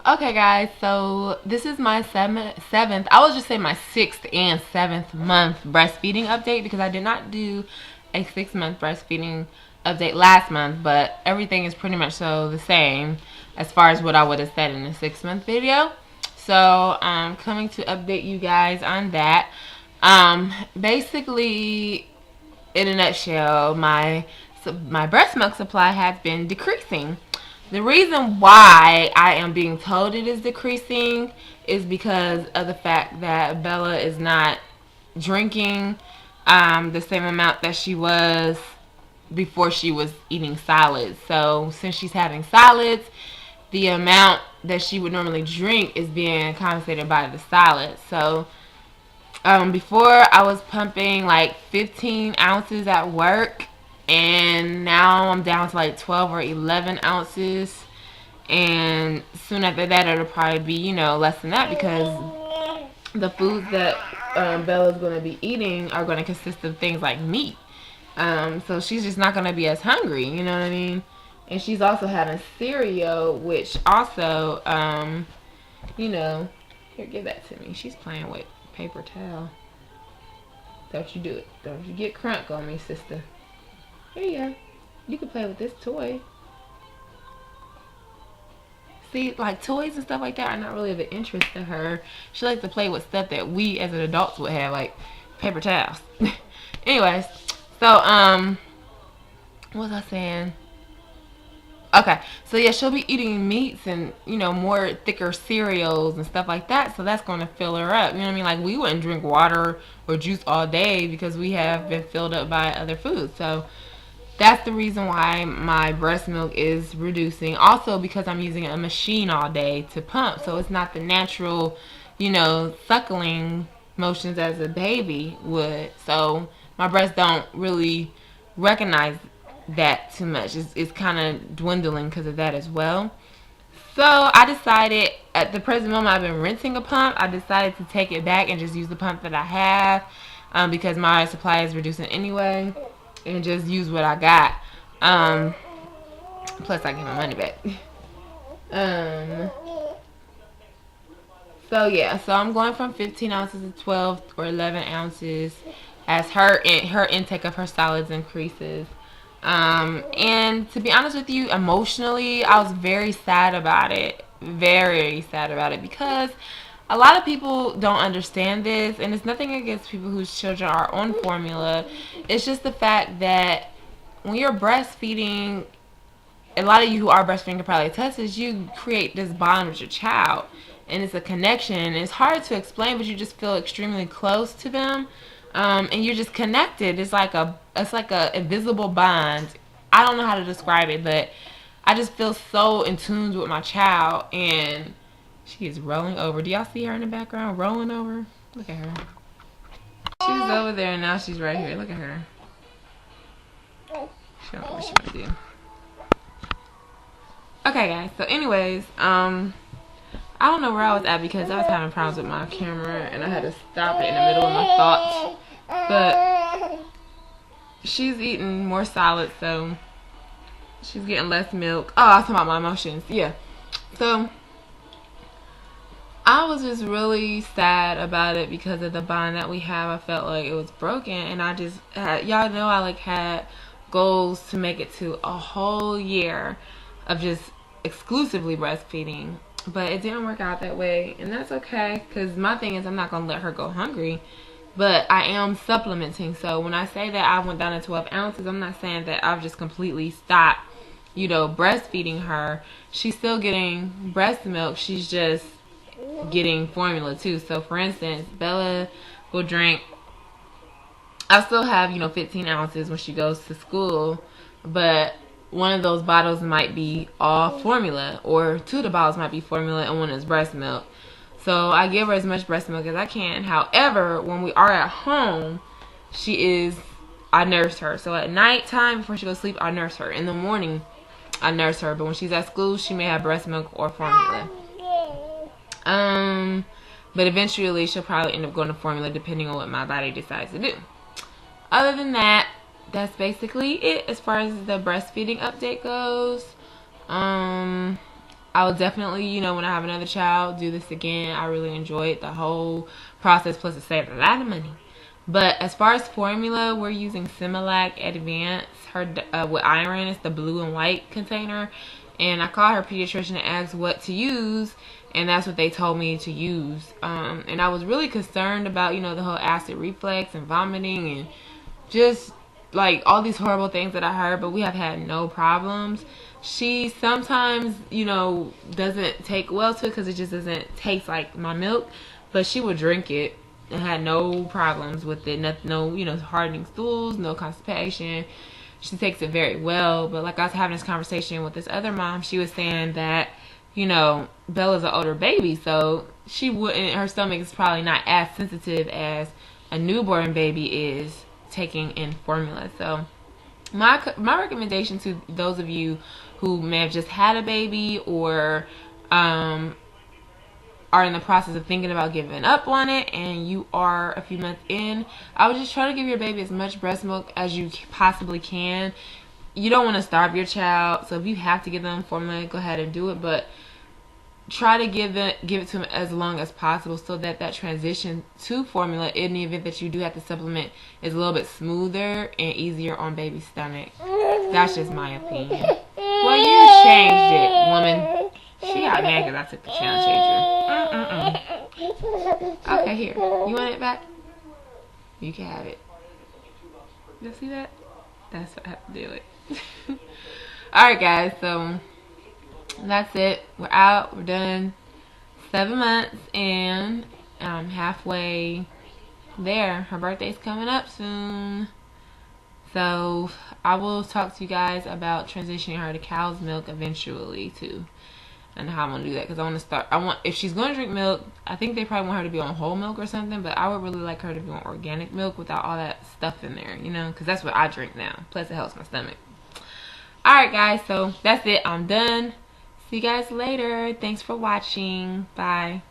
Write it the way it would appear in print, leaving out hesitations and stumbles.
Okay, guys, so this is my seventh, I will just say my 6th and 7th month breastfeeding update, because I did not do a 6-month breastfeeding update last month, but everything is pretty much so the same as far as what I would have said in the 6-month video. So I'm coming to update you guys on that. Basically, in a nutshell, my breast milk supply has been decreasing. The reason why I am being told it is decreasing is because of the fact that Bella is not drinking the same amount that she was before she was eating solids. So since she's having solids, the amount that she would normally drink is being compensated by the solids. So before I was pumping like 15 ounces at work, and now I'm down to like 12 or 11 ounces. And soon after that, it'll probably be, less than that, because the foods that Bella's going to be eating are going to consist of things like meat. So she's just not going to be as hungry, you know what I mean? And she's also having cereal, which also, here, give that to me. She's playing with paper towel. Don't you do it. Don't you get crunk on me, sister. Here you go. You can play with this toy. See, like, toys and stuff like that are not really of an interest to her. She likes to play with stuff that we as adults would have, like paper towels. Anyways, so what was I saying? Okay, so yeah, she'll be eating meats and, more thicker cereals and stuff like that, so that's going to fill her up. You know what I mean? Like, we wouldn't drink water or juice all day because we have been filled up by other foods. So that's the reason why my breast milk is reducing. Also because I'm using a machine all day to pump, so it's not the natural, suckling motions as a baby would. So my breasts don't really recognize that too much. It's kind of dwindling because of that as well. So I decided, at the present moment I've been renting a pump. I decided to take it back and just use the pump that I have, because my supply is reducing anyway, and just use what I got. Plus I get my money back. So yeah, so I'm going from 15 ounces to 12 or 11 ounces as her intake of her solids increases. And to be honest with you, emotionally, I was very sad about it. Very sad about it, because a lot of people don't understand this, and it's nothing against people whose children are on formula. It's just the fact that when you're breastfeeding, a lot of you who are breastfeeding can probably attest this, you create this bond with your child, and it's a connection. It's hard to explain, but you just feel extremely close to them, and you're just connected. It's like a invisible bond. I don't know how to describe it, but I just feel so in tune with my child. And she is rolling over. Do y'all see her in the background rolling over? Look at her. She was over there and now she's right here. Look at her. She don't know what she want to do. Okay, guys. So anyways, I don't know where I was at because I was having problems with my camera and I had to stop it in the middle of my thoughts. But she's eating more solids, so she's getting less milk. Oh, I was talking about my emotions. Yeah. So I was just really sad about it because of the bond that we have. I felt like it was broken, and I just had, y'all know, I like had goals to make it to a whole year of just exclusively breastfeeding, but it didn't work out that way, and that's okay, because my thing is I'm not gonna let her go hungry, but I am supplementing. So when I say that I went down to 12 ounces, I'm not saying that I've just completely stopped, breastfeeding her. She's still getting breast milk, she's just getting formula too. So for instance, Bella will drink, I still have 15 ounces when she goes to school, but one of those bottles might be all formula, or 2 of the bottles might be formula and one is breast milk. So I give her as much breast milk as I can. However, when we are at home, I nurse her. So at night time before she goes to sleep, I nurse her. In the morning, I nurse her. But when she's at school, she may have breast milk or formula. But eventually she'll probably end up going to formula depending on what my body decides to do. Other than that, that's basically it as far as the breastfeeding update goes. I will definitely, you know, when I have another child, do this again. I really enjoyed the whole process, plus it saved a lot of money. But as far as formula, we're using Similac Advance. Her with iron, it's the blue and white container. And I called her pediatrician and asked what to use, and that's what they told me to use. And I was really concerned about, you know, the whole acid reflux and vomiting and just like all these horrible things that I heard, but we have had no problems. She sometimes, you know, doesn't take well to it because it just doesn't taste like my milk, but she would drink it and had no problems with it. No, you know, hardening stools, no constipation. She takes it very well. But like I was having this conversation with this other mom, she was saying that, you know, Bella's an older baby, so she wouldn't, her stomach is probably not as sensitive as a newborn baby is taking in formula. So my recommendation to those of you who may have just had a baby or are in the process of thinking about giving up on it and you are a few months in, I would just try to give your baby as much breast milk as you possibly can. You don't want to starve your child, so if you have to give them formula, go ahead and do it, but try to give it to them as long as possible so that that transition to formula, in the event that you do have to supplement, is a little bit smoother and easier on baby's stomach. That's just my opinion. Well, you changed it, woman. She got mad because I took the channel changer. Okay, here. You want it back? You can have it. You see that? That's what I have to do it. Alright, guys. So that's it. We're out. We're done. 7 months and I'm halfway there. Her birthday's coming up soon. So I will talk to you guys about transitioning her to cow's milk eventually too. And how I'm gonna do that, because if she's gonna drink milk, I think they probably want her to be on whole milk or something, but I would really like her to be on organic milk without all that stuff in there, you know, because that's what I drink now, plus it helps my stomach. Alright guys, so that's it. I'm done. See you guys later. Thanks for watching. Bye.